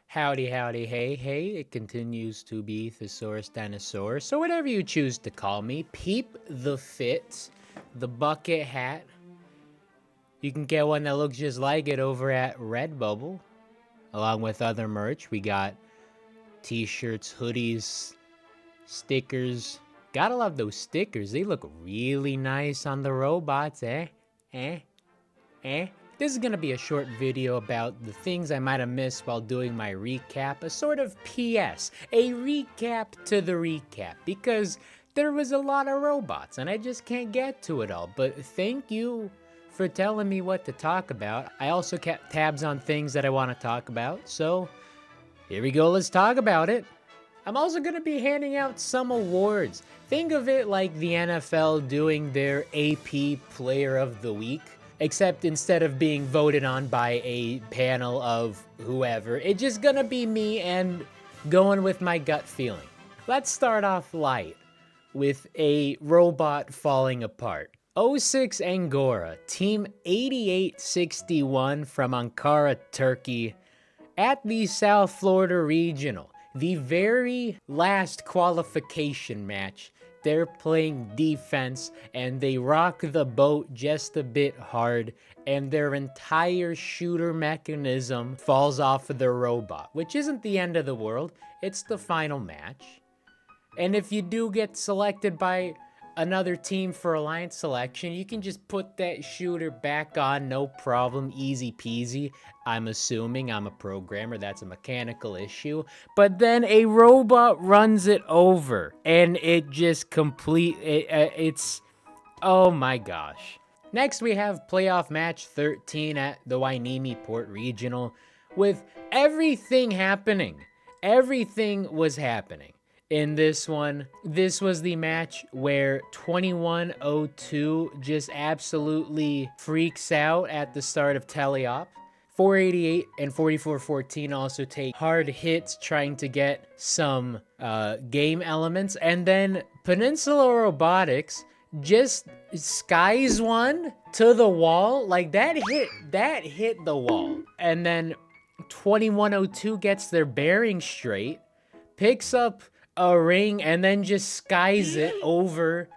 Howdy, howdy, hey, hey, it continues to be Thesaurus Dinosaurus. So whatever you choose to call me, peep the fit, the bucket hat. You can get one that looks just like it over at Redbubble. Along with other merch, we got t-shirts, hoodies, stickers. Gotta love those stickers. They look really nice on the robots, eh? Eh? Eh? This is gonna be a short video about the things I might have missed while doing my recap, a sort of PS, a recap to the recap, because there was a lot of robots and I just can't get to it all, but thank you for telling me what to talk about. I also kept tabs on things that I want to talk about, so here we go, let's talk about it. I'm also going to be handing out some awards. Think of it like the NFL doing their AP Player of the Week, except instead of being voted on by a panel of whoever, it's just going to be me and going with my gut feeling. Let's start off light with a robot falling apart. 06 Angora, Team 8861 from Ankara, Turkey, at the South Florida Regional. The very last qualification match, they're playing defense and they rock the boat just a bit hard and their entire shooter mechanism falls off of their robot, which isn't the end of the world, it's the final match. And if you do get selected by another team for alliance selection, you can just put that shooter back on, no problem, easy peasy. I'm assuming, I'm a programmer, that's a mechanical issue. But then a robot runs it over and it just it's, oh my gosh. Next we have playoff match 13 at the Wainimi Port Regional with everything happening. Everything was happening. In this one, this was the match where 2102 just absolutely freaks out at the start of teleop. 488 and 4414 also take hard hits trying to get some game elements. And then Peninsula Robotics just skies one to the wall. Like that hit the wall. And then 2102 gets their bearing straight, picks up a ring and then just skies it over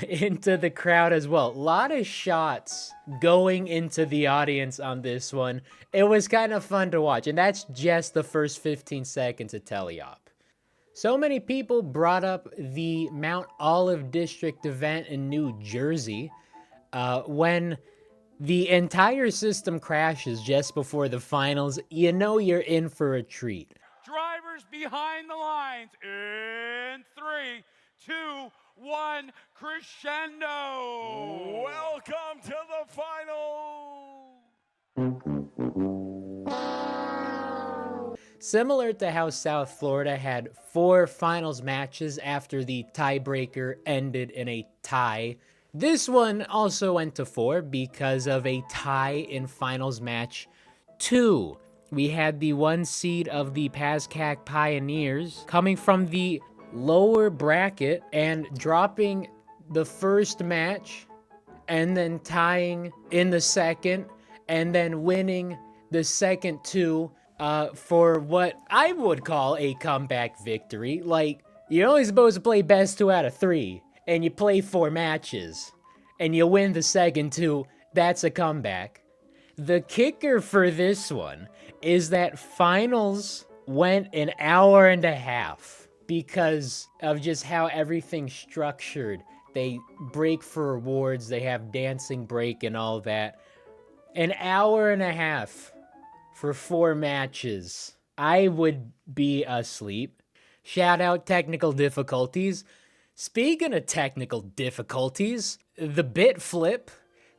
into the crowd as well. A lot of shots going into the audience on this one. It was kind of fun to watch, and that's just the first 15 seconds of teleop. So many people brought up the Mount Olive District event in New Jersey when the entire system crashes just before the finals. You know you're in for a treat. Drivers behind the lines in 3, 2, 1, crescendo. Welcome to the final. Similar to how South Florida had 4 finals matches after the tiebreaker ended in a tie, this one also went to 4 because of a tie in finals match 2. We had the 1 seed of the Pascack Pioneers coming from the lower bracket and dropping the first match and then tying in the second and then winning the second 2 for what I would call a comeback victory. Like, you're only supposed to play best 2 out of 3 and you play 4 matches and you win the second 2. That's a comeback. The kicker for this one is that finals went an hour and a half because of just how everything's structured. They break for awards, they have dancing break and all that. An hour and a half for 4 matches. I would be asleep. Shout out technical difficulties. Speaking of technical difficulties, the bit flip,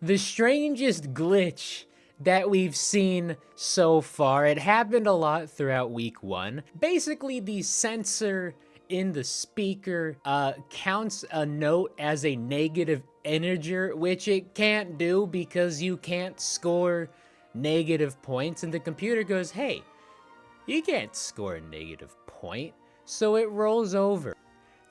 the strangest glitch that we've seen so far. It happened a lot throughout week 1. Basically, the sensor in the speaker counts a note as a negative integer, which it can't do because you can't score negative points. And the computer goes, hey, you can't score a negative point. So it rolls over.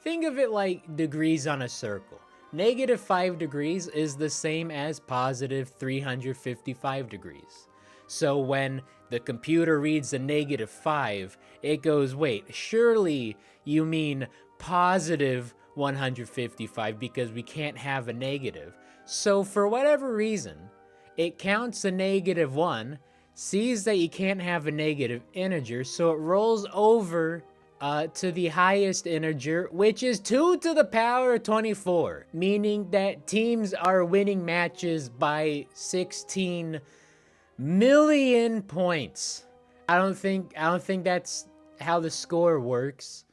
Think of it like degrees on a circle. Negative 5 degrees is the same as positive 355 degrees. So when the computer reads a -5, it goes, wait, surely you mean positive 155 because we can't have a negative. So for whatever reason, it counts a -1, sees that you can't have a negative integer, so it rolls over to the highest integer, which is 2 to the power of 24, meaning that teams are winning matches by 16 million points. I don't think that's how the score works,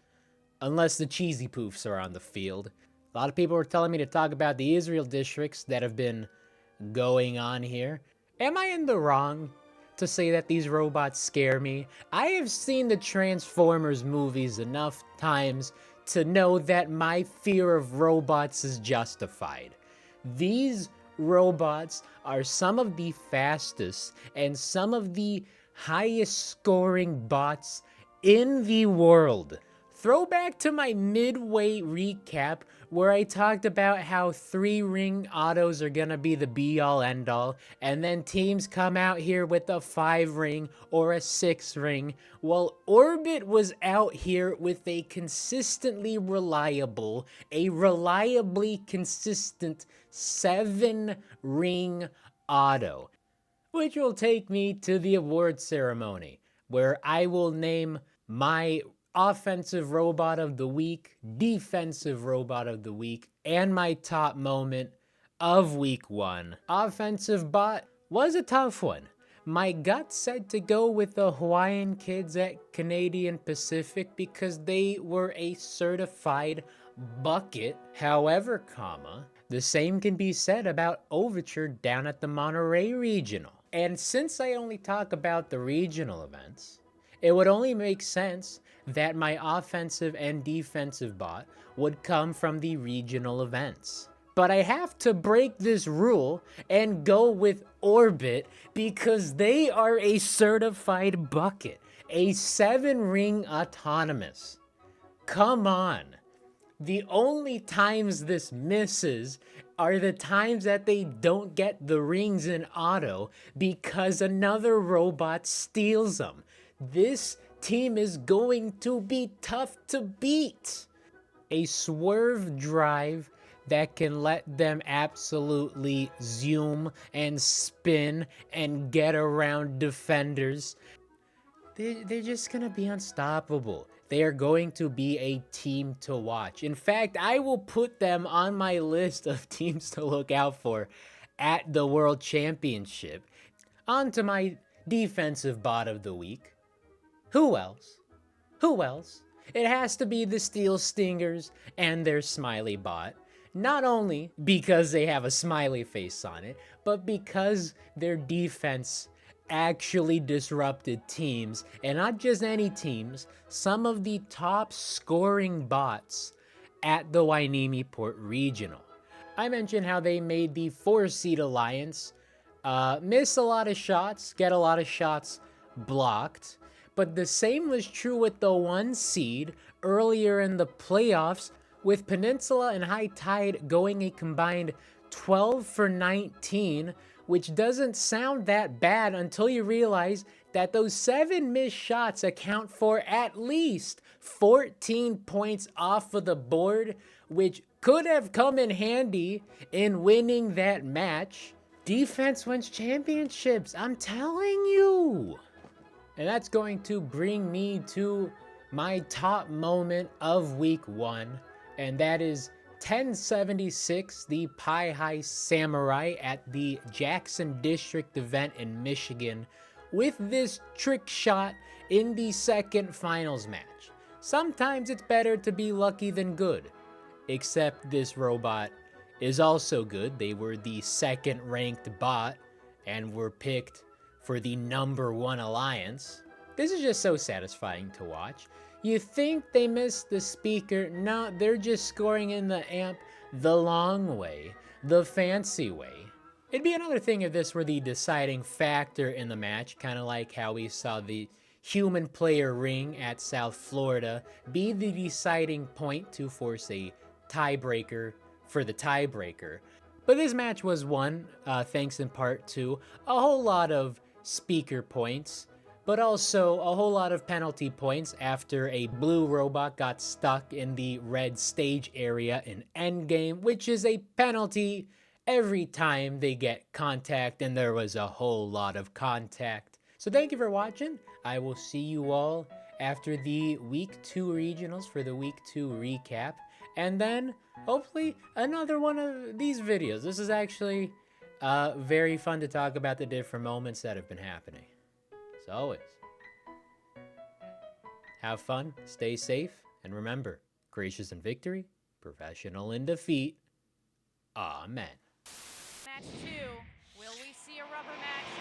unless the cheesy poofs are on the field. A lot of people were telling me to talk about the Israel districts that have been going on here. Am I in the wrong to say that these robots scare me? I have seen the Transformers movies enough times to know that my fear of robots is justified. These robots are some of the fastest and some of the highest scoring bots in the world. Throwback to my midway recap where I talked about how 3-ring autos are gonna be the be-all end-all, and then teams come out here with a 5-ring or a 6-ring. Well, Orbit was out here with a consistently reliable, a reliably consistent 7-ring auto, which will take me to the award ceremony, where I will name my offensive robot of the week, defensive robot of the week, and my top moment of week 1. Offensive bot was a tough one. My gut said to go with the Hawaiian kids at Canadian Pacific because they were a certified bucket. However, the same can be said about Overture down at the Monterey Regional. And since I only talk about the regional events, it would only make sense that my offensive and defensive bot would come from the regional events. But I have to break this rule and go with Orbit because they are a certified bucket, a 7-ring autonomous. Come on. The only times this misses are the times that they don't get the rings in auto because another robot steals them. This team is going to be tough to beat. A swerve drive that can let them absolutely zoom and spin and get around defenders. They're just gonna be unstoppable. They are going to be a team to watch. In fact, I will put them on my list of teams to look out for at the World Championship. On to my defensive bot of the week. Who else? Who else? It has to be the Steel Stingers and their smiley bot. Not only because they have a smiley face on it, but because their defense actually disrupted teams, and not just any teams, some of the top scoring bots at the Wainimi Port Regional. I mentioned how they made the 4-seed alliance miss a lot of shots, get a lot of shots blocked. But the same was true with the 1 seed earlier in the playoffs, with Peninsula and High Tide going a combined 12 for 19, which doesn't sound that bad until you realize that those 7 missed shots account for at least 14 points off of the board, which could have come in handy in winning that match. Defense wins championships, I'm telling you. And that's going to bring me to my top moment of week 1, and that is 1076, the Pi High Samurai at the Jackson District event in Michigan, with this trick shot in the second finals match. Sometimes it's better to be lucky than good, except this robot is also good. They were the second ranked bot and were picked for the number 1 alliance. This is just so satisfying to watch. You think they missed the speaker? No, they're just scoring in the amp the long way, the fancy way. It'd be another thing if this were the deciding factor in the match, kind of like how we saw the human player ring at South Florida be the deciding point to force a tiebreaker for the tiebreaker. But this match was won, thanks in part to a whole lot of speaker points, but also a whole lot of penalty points after a blue robot got stuck in the red stage area in Endgame, which is a penalty every time they get contact, and there was a whole lot of contact. So thank you for watching. I will see you all after the Week 2 regionals for the Week 2 recap, and then hopefully another one of these videos. This is actually very fun to talk about the different moments that have been happening. As always, have fun, stay safe, and remember, gracious in victory, professional in defeat. Amen. Match 2. Will we see a rubber match?